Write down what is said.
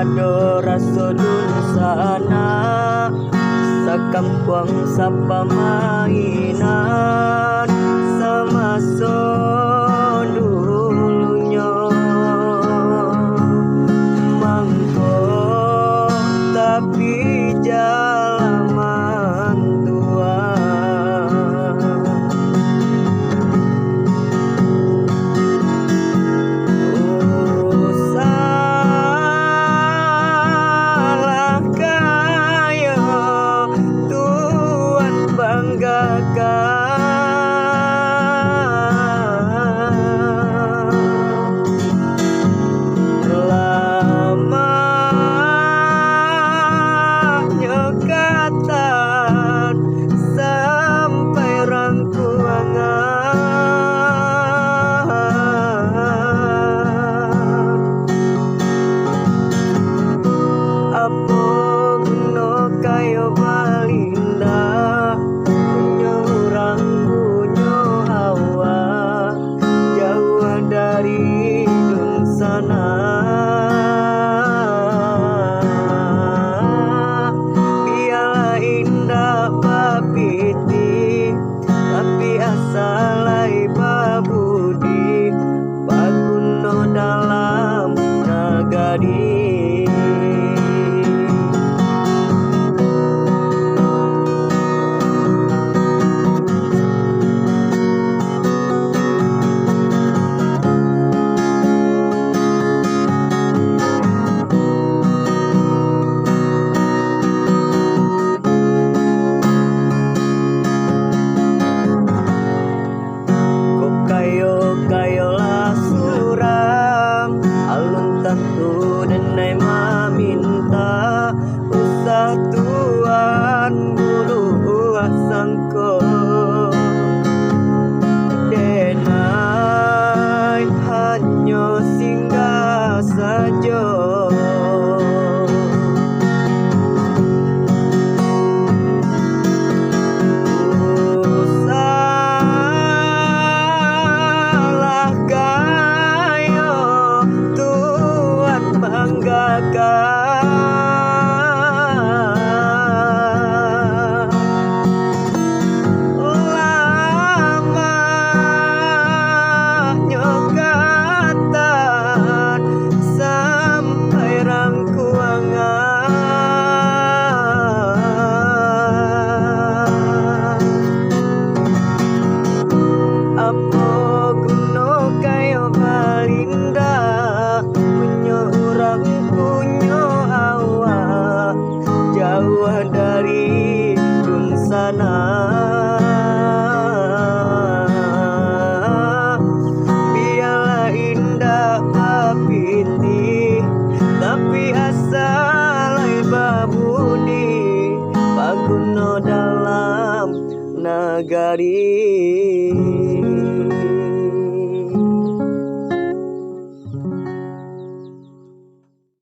ado rasodun sana sakampung sapamainan sama dulunya mangko tapi jalan tua salah kaya Tuhan banggakan biarlah indah papiti tapi asalai babudi pakuno dalam nagari kayolah suram alun tentu denai meminta usah tuan bulu sangko denai hanya singgah saja dari dun sana biarlah indah papiti tapi asalai babudi paguno dalam nagari.